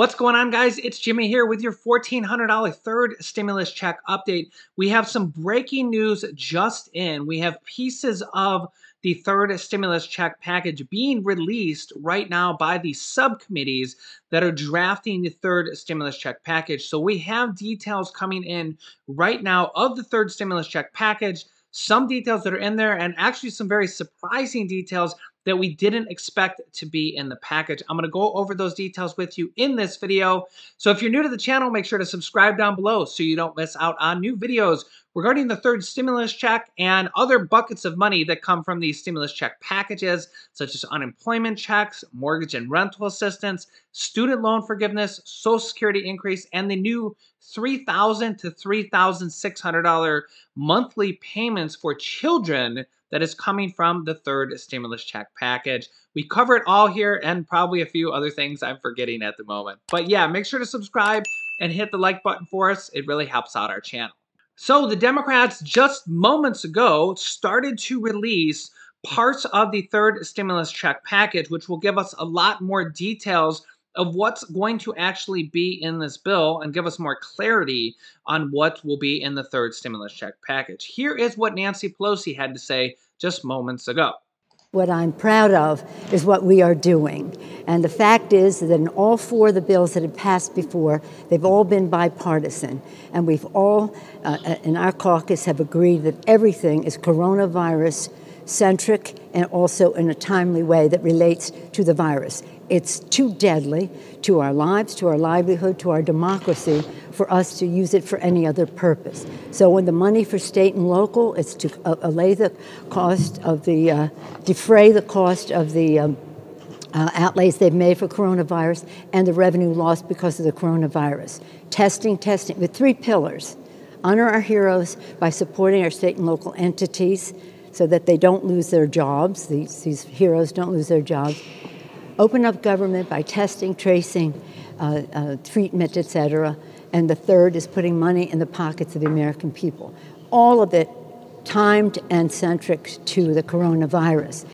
What's going on, guys? It's Jimmy here with your $1,400 third stimulus check update. We have some breaking news just in. We have pieces of the third stimulus check package being released right now by the subcommittees that are drafting the third stimulus check package. So we have details coming in right now of the third stimulus check package, some details that are in there, and actually some very surprising details that we didn't expect to be in the package. I'm going to go over those details with you in this video. So if you're new to the channel, make sure to subscribe down below so you don't miss out on new videos regarding the third stimulus check and other buckets of money that come from these stimulus check packages, such as unemployment checks, mortgage and rental assistance, student loan forgiveness, Social Security increase, and the new $3,000 to $3,600 monthly payments for children that is coming from the third stimulus check package. We cover it all here and probably a few other things I'm forgetting at the moment. But yeah, make sure to subscribe and hit the like button for us. It really helps out our channel. So the Democrats just moments ago started to release parts of the third stimulus check package, which will give us a lot more details of what's going to actually be in this bill and give us more clarity on what will be in the third stimulus check package. Here is what Nancy Pelosi had to say just moments ago. What I'm proud of is what we are doing. And the fact is that in all four of the bills that have passed before, they've all been bipartisan. And we've all, in our caucus, have agreed that everything is coronavirus-centric and also in a timely way that relates to the virus. It's too deadly to our lives, to our livelihood, to our democracy for us to use it for any other purpose. So when the money for state and local, it's to allay the cost of the, defray the cost of the outlays they've made for coronavirus and the revenue lost because of the coronavirus. Testing with three pillars. Honor our heroes by supporting our state and local entities so that they don't lose their jobs, these heroes don't lose their jobs. Open up government by testing, tracing, treatment, etc. And the third is putting money in the pockets of the American people. All of it timed and centric to the coronavirus.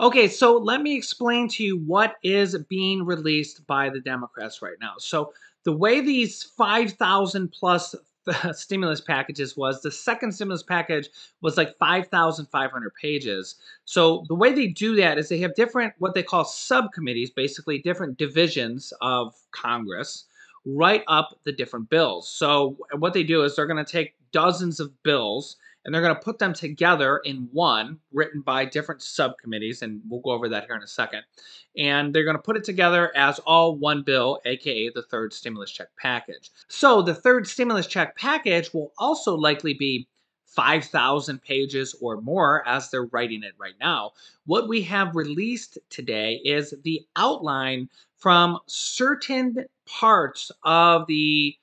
Okay, so let me explain to you what is being released by the Democrats right now. So the way these 5,000 plus stimulus packages was, the second stimulus package was like 5,500 pages. So the way they do that is they have different, what they call subcommittees, basically different divisions of Congress, write up the different bills. So what they do is they're going to take dozens of bills and they're going to put them together in one, written by different subcommittees, and we'll go over that here in a second. And they're going to put it together as all one bill, aka the third stimulus check package. So the third stimulus check package will also likely be 5,000 pages or more as they're writing it right now. What we have released today is the outline from certain parts of the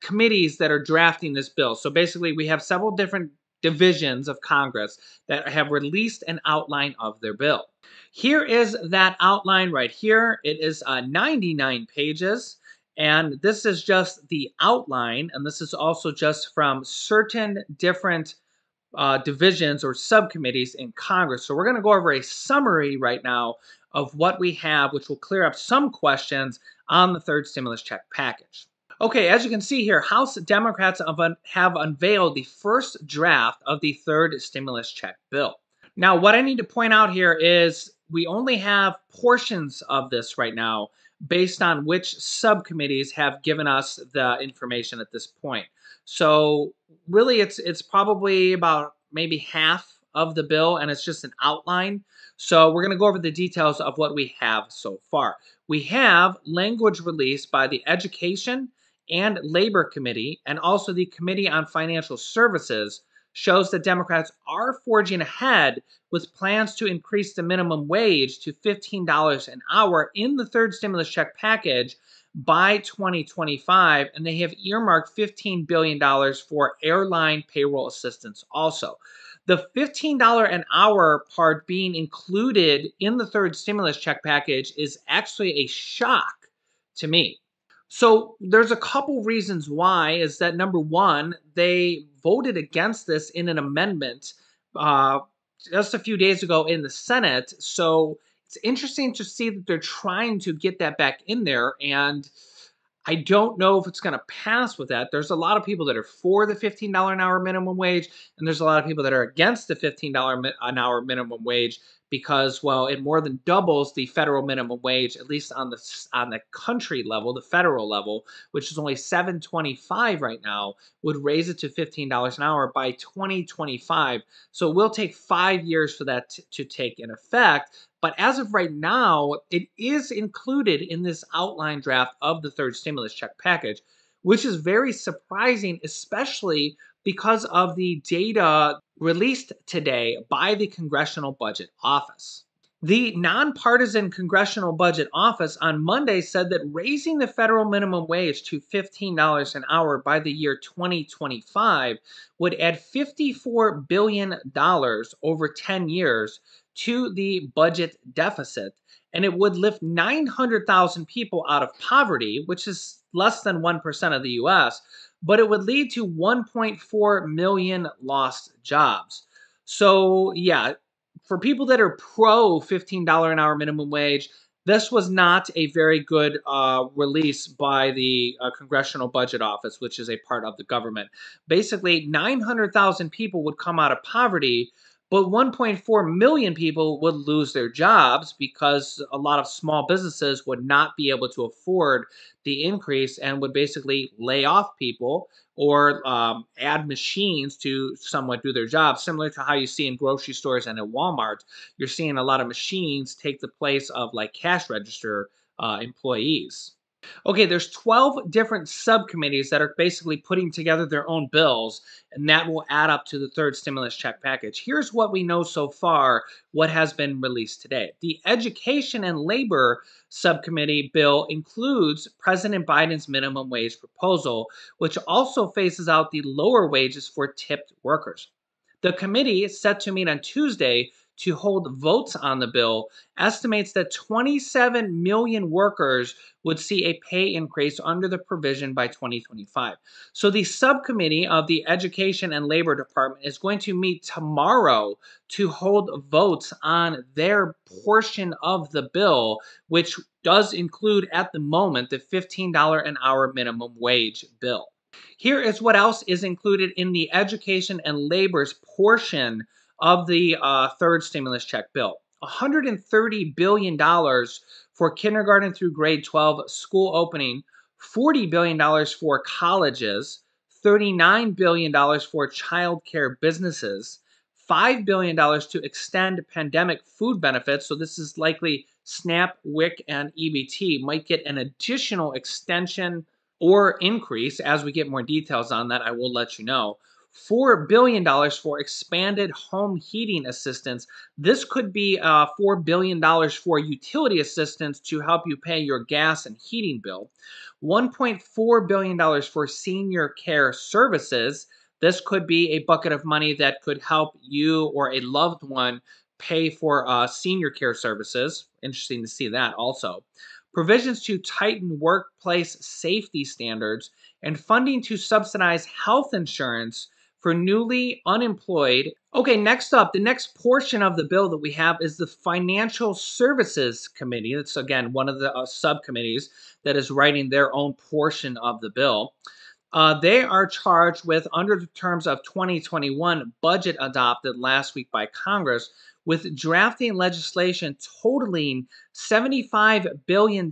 committees that are drafting this bill. So basically, we have several different divisions of Congress that have released an outline of their bill. Here is that outline right here. It is 99 pages, and this is just the outline, and this is also just from certain different divisions or subcommittees in Congress. So we're going to go over a summary right now of what we have, which will clear up some questions on the third stimulus check package. Okay, as you can see here, House Democrats have unveiled the first draft of the third stimulus check bill. Now, what I need to point out here is we only have portions of this right now based on which subcommittees have given us the information at this point. So really, it's probably about maybe half of the bill, and it's just an outline. So we're going to go over the details of what we have so far. We have language released by the Education and Labor Committee, and also the Committee on Financial Services, shows that Democrats are forging ahead with plans to increase the minimum wage to $15 an hour in the third stimulus check package by 2025, and they have earmarked $15 billion for airline payroll assistance also. The $15 an hour part being included in the third stimulus check package is actually a shock to me. So there's a couple reasons why. Is that number one, they voted against this in an amendment just a few days ago in the Senate. So it's interesting to see that they're trying to get that back in there, and I don't know if it's going to pass with that. There's a lot of people that are for the $15 an hour minimum wage, and there's a lot of people that are against the $15 an hour minimum wage because, well, it more than doubles the federal minimum wage, at least on the country level, the federal level, which is only $7.25 right now, would raise it to $15 an hour by 2025. So it will take 5 years for that to take in effect. But as of right now, it is included in this outline draft of the third stimulus check package, which is very surprising, especially because of the data released today by the Congressional Budget Office. The nonpartisan Congressional Budget Office on Monday said that raising the federal minimum wage to $15 an hour by the year 2025 would add $54 billion over 10 years to the budget deficit, and it would lift 900,000 people out of poverty, which is less than 1% of the US, but it would lead to 1.4 million lost jobs. So, yeah, for people that are pro $15 an hour minimum wage, this was not a very good release by the Congressional Budget Office, which is a part of the government. Basically, 900,000 people would come out of poverty, but 1.4 million people would lose their jobs because a lot of small businesses would not be able to afford the increase and would basically lay off people or add machines to somewhat do their job, similar to how you see in grocery stores and at Walmart. You're seeing a lot of machines take the place of like cash register employees. Okay, there's 12 different subcommittees that are basically putting together their own bills, and that will add up to the third stimulus check package. Here's what we know so far, what has been released today. The Education and Labor Subcommittee bill includes President Biden's minimum wage proposal, which also phases out the lower wages for tipped workers. The committee is set to meet on Tuesday to hold votes on the bill, estimates that 27 million workers would see a pay increase under the provision by 2025. So the subcommittee of the Education and Labor Department is going to meet tomorrow to hold votes on their portion of the bill, which does include at the moment the $15 an hour minimum wage bill. Here is what else is included in the Education and Labor's portion of the third stimulus check bill. $130 billion for kindergarten through grade 12 school opening, $40 billion for colleges, $39 billion for child care businesses, $5 billion to extend pandemic food benefits. So this is likely SNAP, WIC, and EBT might get an additional extension or increase. As we get more details on that, I will let you know. $4 billion for expanded home heating assistance. This could be $4 billion for utility assistance to help you pay your gas and heating bill. $1.4 billion for senior care services. This could be a bucket of money that could help you or a loved one pay for senior care services. Interesting to see that also. Provisions to tighten workplace safety standards and funding to subsidize health insurance for newly unemployed. Okay, next up, the next portion of the bill that we have is the Financial Services Committee. That's, again, one of the subcommittees that is writing their own portion of the bill. They are charged with, under the terms of 2021 budget adopted last week by Congress, with drafting legislation totaling $75 billion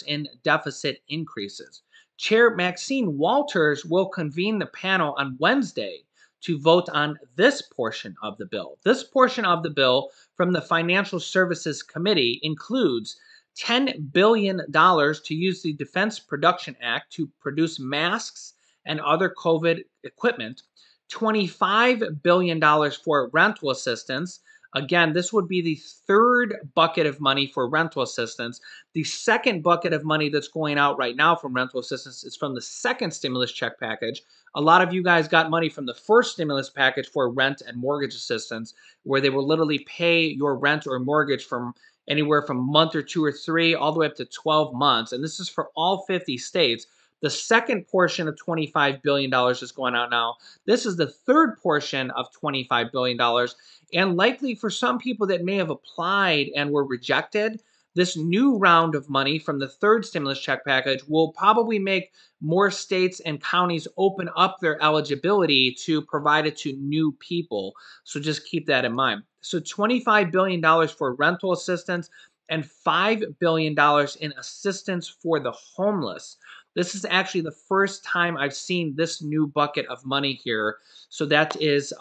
in deficit increases. Chair Maxine Walters will convene the panel on Wednesday to vote on this portion of the bill. This portion of the bill from the Financial Services Committee includes $10 billion to use the Defense Production Act to produce masks and other COVID equipment, $25 billion for rental assistance. Again, this would be the third bucket of money for rental assistance. The second bucket of money that's going out right now from rental assistance is from the second stimulus check package. A lot of you guys got money from the first stimulus package for rent and mortgage assistance, where they will literally pay your rent or mortgage from anywhere from a month or 2 or 3 all the way up to 12 months. And this is for all 50 states. The second portion of $25 billion is going out now. This is the third portion of $25 billion. And likely for some people that may have applied and were rejected, this new round of money from the third stimulus check package will probably make more states and counties open up their eligibility to provide it to new people. So just keep that in mind. So $25 billion for rental assistance and $5 billion in assistance for the homeless. This is actually the first time I've seen this new bucket of money here. So that is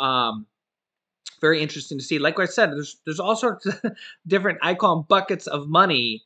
very interesting to see. Like I said, there's all sorts of different, I call them buckets of money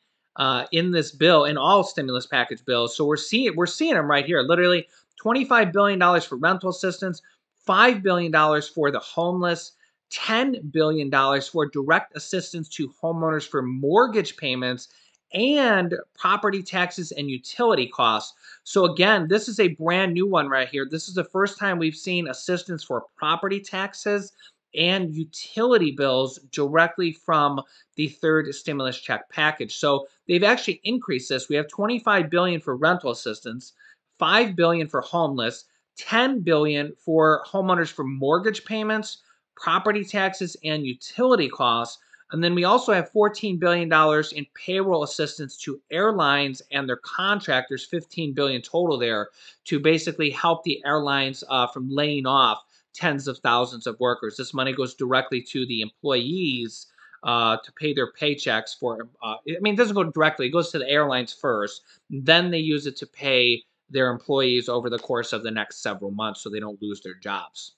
in this bill, in all stimulus package bills. So we're seeing them right here. Literally $25 billion for rental assistance, $5 billion for the homeless, $10 billion for direct assistance to homeowners for mortgage payments and property taxes and utility costs. So again, this is a brand new one right here. This is the first time we've seen assistance for property taxes and utility bills directly from the third stimulus check package. So they've actually increased this. We have $25 billion for rental assistance, $5 billion for homeless, $10 billion for homeowners for mortgage payments, property taxes, and utility costs. And then we also have $14 billion in payroll assistance to airlines and their contractors, $15 billion total there, to basically help the airlines from laying off tens of thousands of workers. This money goes directly to the employees to pay their paychecks for. It doesn't go directly. It goes to the airlines first. Then they use it to pay their employees over the course of the next several months so they don't lose their jobs.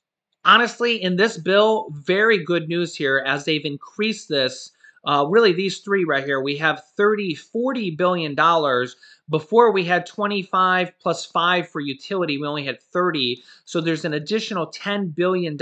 Honestly, in this bill, very good news here as they've increased this. Really, these three right here, we have $40 billion. Before we had 25 plus 5 for utility, we only had 30. So there's an additional $10 billion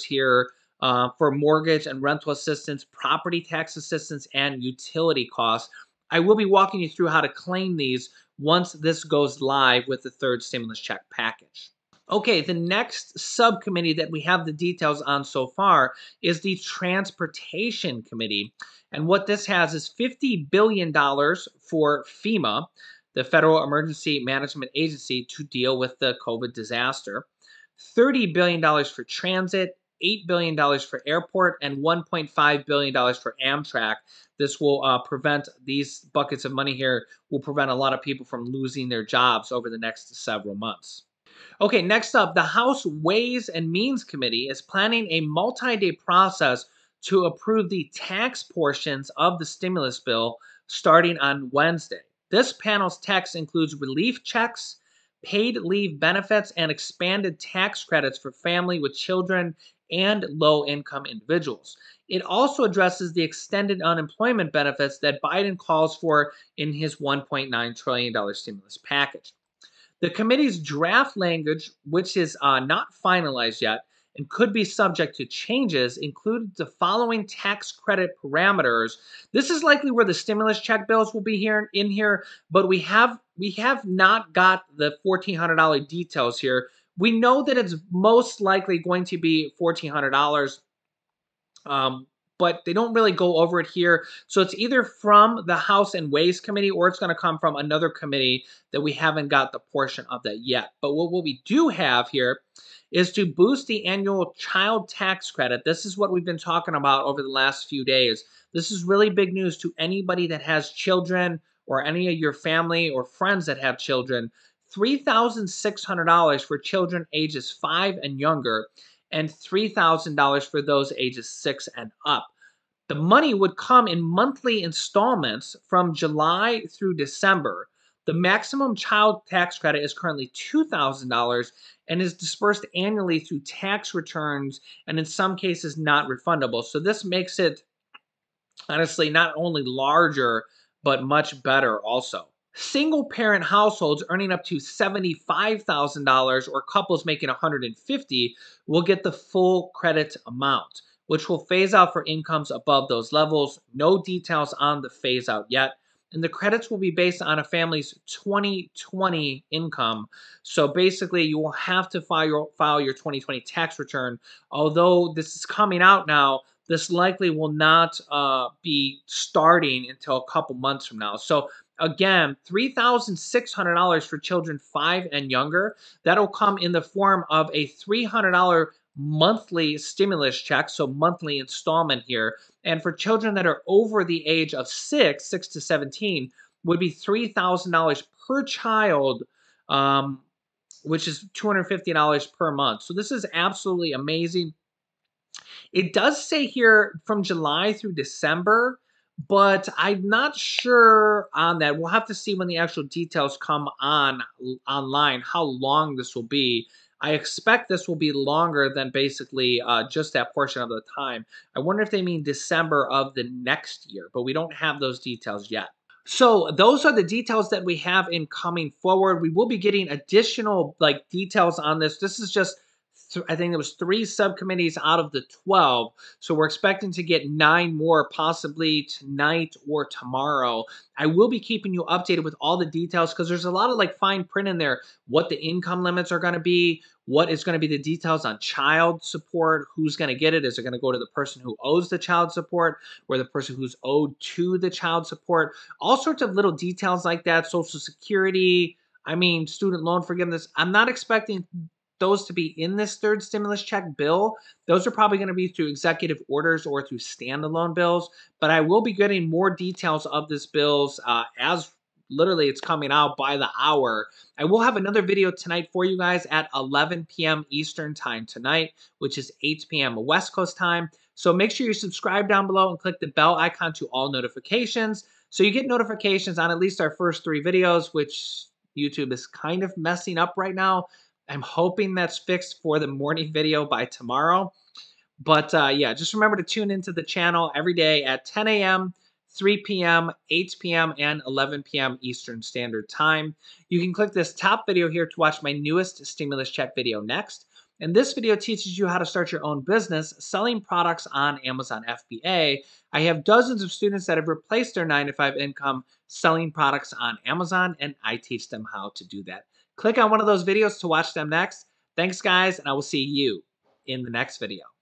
here for mortgage and rental assistance, property tax assistance, and utility costs. I will be walking you through how to claim these once this goes live with the third stimulus check package. Okay, the next subcommittee that we have the details on so far is the Transportation Committee. And what this has is $50 billion for FEMA, the Federal Emergency Management Agency, to deal with the COVID disaster, $30 billion for transit, $8 billion for airport, and $1.5 billion for Amtrak. This will prevent, these buckets of money here will prevent a lot of people from losing their jobs over the next several months. Okay, next up, the House Ways and Means Committee is planning a multi-day process to approve the tax portions of the stimulus bill starting on Wednesday. This panel's text includes relief checks, paid leave benefits, and expanded tax credits for family with children and low-income individuals. It also addresses the extended unemployment benefits that Biden calls for in his $1.9 trillion stimulus package. The committee's draft language, which is not finalized yet and could be subject to changes, include the following tax credit parameters. This is likely where the stimulus check bills will be in here, but we have not got the $1,400 details here. We know that it's most likely going to be $1,400. But they don't really go over it here. So it's either from the House and Ways Committee or it's going to come from another committee that we haven't got the portion of that yet. But what we do have here is to boost the annual child tax credit. This is what we've been talking about over the last few days. This is really big news to anybody that has children or any of your family or friends that have children. $3,600 for children ages 5 and younger, and $3,000 for those ages 6 and up. The money would come in monthly installments from July through December. The maximum child tax credit is currently $2,000 and is dispersed annually through tax returns and in some cases not refundable. So this makes it honestly not only larger, but much better also. Single parent households earning up to $75,000 or couples making $150,000 will get the full credit amount, which will phase out for incomes above those levels. No details on the phase out yet. And the credits will be based on a family's 2020 income. So basically, you will have to file your 2020 tax return. Although this is coming out now, this likely will not be starting until a couple months from now. So Again, $3,600 for children 5 and younger. That'll come in the form of a $300 monthly stimulus check, so monthly installment here. And for children that are over the age of 6 to 17, would be $3,000 per child, um, which is $250 per month. So this is absolutely amazing. It does say here from July through December, but I'm not sure on that. We'll have to see when the actual details come on online how long this will be. I expect this will be longer than basically just that portion of the time. I wonder if they mean December of the next year, but we don't have those details yet. So those are the details that we have in coming forward. We will be getting additional details on this. This is just I think there was 3 subcommittees out of the 12. So we're expecting to get 9 more possibly tonight or tomorrow. I will be keeping you updated with all the details because there's a lot of fine print in there, what the income limits are going to be, what is going to be the details on child support, who's going to get it. Is it going to go to the person who owes the child support or the person who's owed to the child support? All sorts of little details like that, Social Security, student loan forgiveness. I'm not expecting those to be in this third stimulus check bill. Those are probably going to be through executive orders or through standalone bills, but I will be getting more details of this bills as literally it's coming out by the hour. I will have another video tonight for you guys at 11 p.m. Eastern time tonight, which is 8 p.m. West Coast time. So make sure you subscribe down below and click the bell icon to all notifications so you get notifications on at least our first 3 videos, which YouTube is kind of messing up right now. I'm hoping that's fixed for the morning video by tomorrow. But yeah, just remember to tune into the channel every day at 10 a.m., 3 p.m., 8 p.m., and 11 p.m. Eastern Standard Time. You can click this top video here to watch my newest stimulus check video next. And this video teaches you how to start your own business selling products on Amazon FBA. I have dozens of students that have replaced their 9-to-5 income selling products on Amazon, and I teach them how to do that. Click on one of those videos to watch them next. Thanks, guys, and I will see you in the next video.